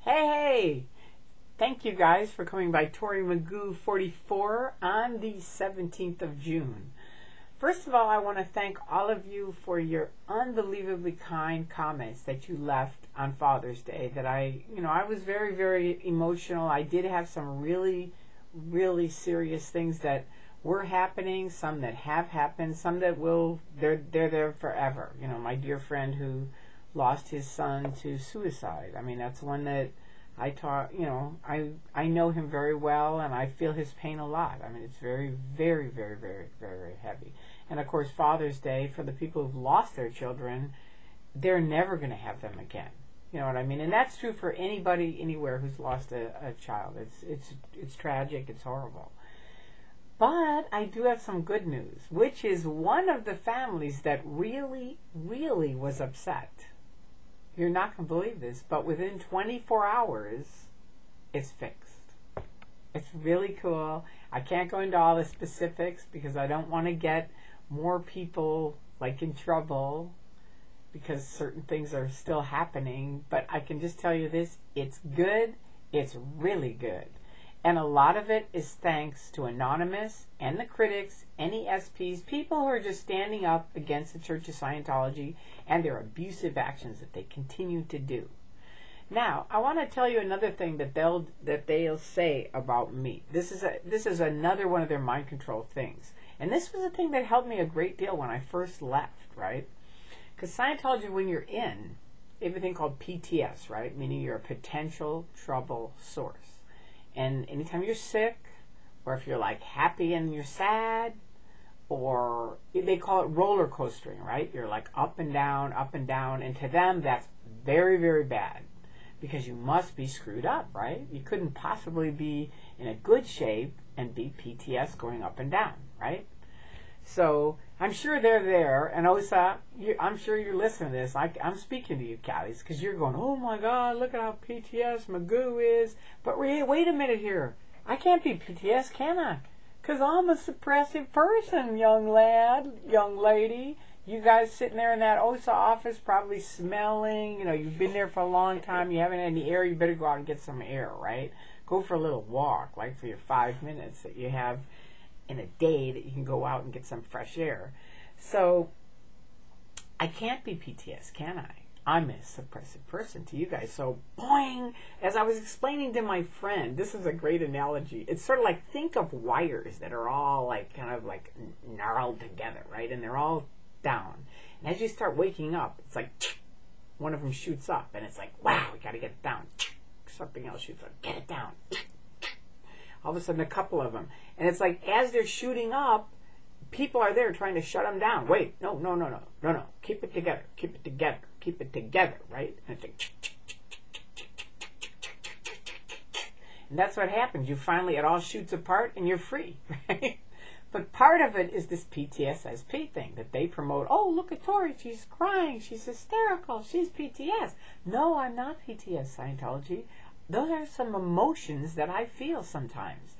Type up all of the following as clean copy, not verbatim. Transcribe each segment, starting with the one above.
Hey! Thank you guys for coming by Tory Magoo 44 on the 17th of June. First of all, I want to thank all of you for your unbelievably kind comments that you left on Father's Day. That I was very, very emotional. I did have some really, really serious things that were happening, some that have happened, some that they're there forever. My dear friend who lost his son to suicide. I mean, that's one that I know him very well, and I feel his pain a lot. I mean, it's very, very, very, very, very, very heavy. And of course, Father's Day, for the people who've lost their children, they're never going to have them again. You know what I mean? And that's true for anybody, anywhere who's lost a child. It's tragic. It's horrible. But I do have some good news, which is one of the families that really, really was upset. You're not going to believe this, but within 24 hours, it's fixed. It's really cool. I can't go into all the specifics because I don't want to get more people in trouble because certain things are still happening. But I can just tell you this, it's good. It's really good. And a lot of it is thanks to Anonymous and the critics, NESPs, people who are just standing up against the Church of Scientology and their abusive actions that they continue to do. Now, I want to tell you another thing that they'll say about me. This is another one of their mind control things. And this was a thing that helped me a great deal when I first left, right? Because Scientology, when you're in, they have a thing called PTS, right? Meaning you're a potential trouble source. And anytime you're sick, or if you're happy and you're sad, or they call it roller coastering, right? You're up and down, and to them that's very, very bad because you must be screwed up, right? You couldn't possibly be in a good shape and be PTS going up and down, right? So I'm sure they're there, and Osa, I'm sure you're listening to this. I'm speaking to you, Callies, because you're going, oh my God, look at how PTS Magoo is. But wait a minute here. I can't be PTS, can I? Because I'm a suppressive person, young lad, young lady. You guys sitting there in that OSA office probably smelling. You've been there for a long time. You haven't had any air. You better go out and get some air, right? Go for a little walk, for your 5 minutes that you have in a day that you can go out and get some fresh air. So I can't be PTS, can I? I'm a suppressive person to you guys. So boing, as I was explaining to my friend, this is a great analogy. It's sort of think of wires that are all gnarled together, right? And they're all down. And as you start waking up, it's one of them shoots up and it's wow, we got to get it down. Something else shoots up, get it down. All of a sudden, a couple of them. And it's as they're shooting up, people are there trying to shut them down. Wait, no. Keep it together. Keep it together. Keep it together, right? And it's and that's what happens. You finally, it all shoots apart and you're free, right? But part of it is this PTSSP thing that they promote. Oh, look at Tori. She's crying. She's hysterical. She's PTS. No, I'm not PTS, Scientology. Those are some emotions that I feel sometimes.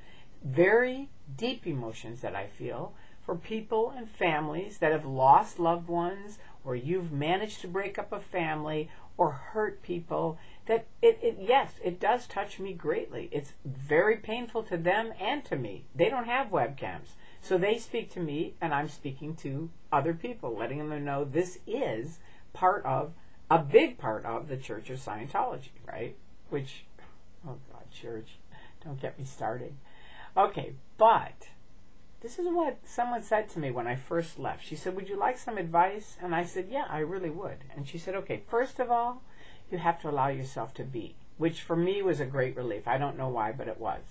Very deep emotions that I feel for people and families that have lost loved ones, or you've managed to break up a family or hurt people. That yes, it does touch me greatly. It's very painful to them and to me. They don't have webcams. So they speak to me and I'm speaking to other people, letting them know this is a big part of the Church of Scientology, right? Which, oh God, church, don't get me started. Okay, but this is what someone said to me when I first left. She said, would you like some advice? And I said, yeah, I really would. And she said, okay, first of all, you have to allow yourself to be, which for me was a great relief. I don't know why, but it was.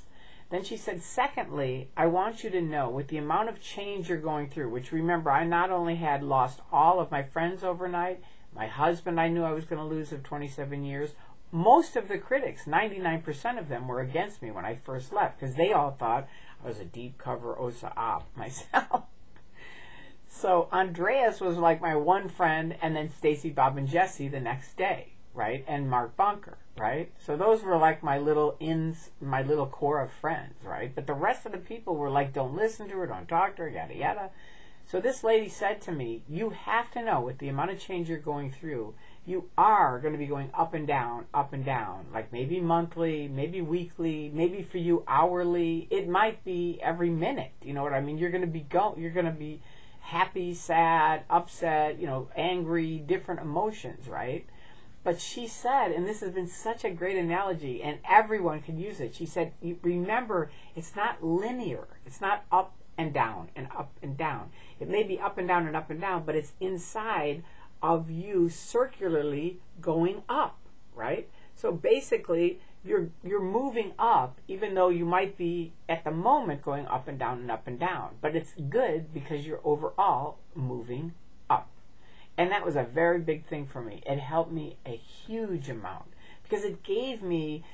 Then she said, secondly, I want you to know with the amount of change you're going through, which remember, I not only had lost all of my friends overnight, my husband I knew I was going to lose of 27 years, most of the critics, 99% of them, were against me when I first left because they all thought I was a deep cover OSA op myself. So Andreas was my one friend, and then Stacy, Bob, and Jesse the next day, right? And Mark Bunker, right? So those were my little core of friends, right? But the rest of the people were don't listen to her, don't talk to her, yada, yada. So this lady said to me, you have to know with the amount of change you're going through, you are going to be going up and down, like maybe monthly, maybe weekly, maybe for you hourly. It might be every minute. You know what I mean? You're going to be happy, sad, upset, angry, different emotions, right? But she said, and this has been such a great analogy, and everyone can use it. She said, remember, it's not linear. It's not up and down and up and down. It may be up and down and up and down, but it's inside of you circularly going up, right? So basically, you're moving up, even though you might be at the moment going up and down and up and down. But it's good because you're overall moving up. And that was a very big thing for me. It helped me a huge amount because it gave me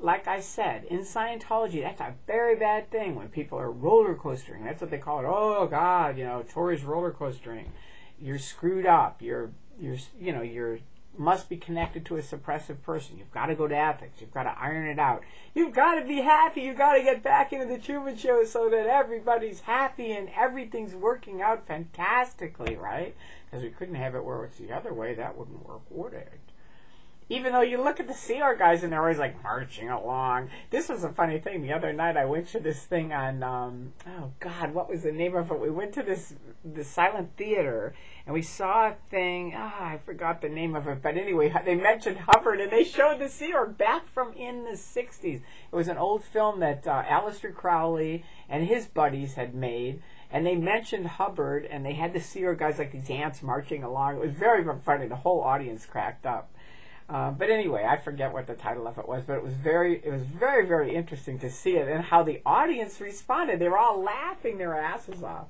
like I said, in Scientology, that's a very bad thing when people are roller coastering. That's what they call it. Oh God, Tory's roller coastering. You're screwed up. You're must be connected to a suppressive person. You've got to go to ethics. You've got to iron it out. You've got to be happy. You've got to get back into the Truman Show so that everybody's happy and everything's working out fantastically, right? Because we couldn't have it where it's the other way. That wouldn't work, would it? Even though you look at the CR guys and they're always like marching along. This was a funny thing. The other night I went to this thing on, oh God, what was the name of it? We went to this silent theater and we saw a thing, I forgot the name of it. But anyway, they mentioned Hubbard and they showed the CR back from in the 60s. It was an old film that Aleister Crowley and his buddies had made. And they mentioned Hubbard and they had the CR guys like these ants marching along. It was very, very funny. The whole audience cracked up. But anyway, I forget what the title of it was, but it was very, very interesting to see it and how the audience responded. They were all laughing their asses off.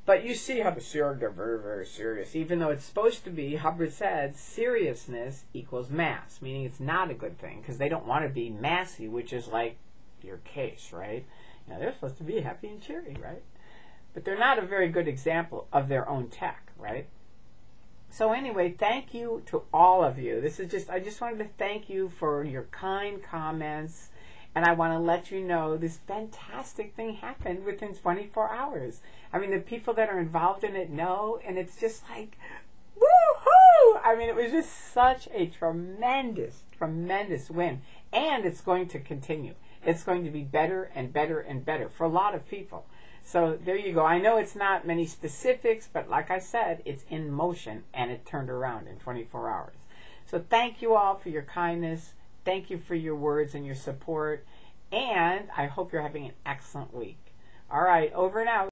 But you see how the Series are very, very serious. Even though it's supposed to be, Hubbard said, seriousness equals mass, meaning it's not a good thing because they don't want to be massy, which is like your case, right? They're supposed to be happy and cheery, right? But they're not a very good example of their own tech, right? So anyway, thank you to all of you. I just wanted to thank you for your kind comments. And I want to let you know this fantastic thing happened within 24 hours. I mean, the people that are involved in it know, and it's just like, woohoo! I mean, it was just such a tremendous, tremendous win. And it's going to continue. It's going to be better and better and better for a lot of people. So there you go. I know it's not many specifics, but like I said, it's in motion, and it turned around in 24 hours. So thank you all for your kindness. Thank you for your words and your support. And I hope you're having an excellent week. All right, over and out.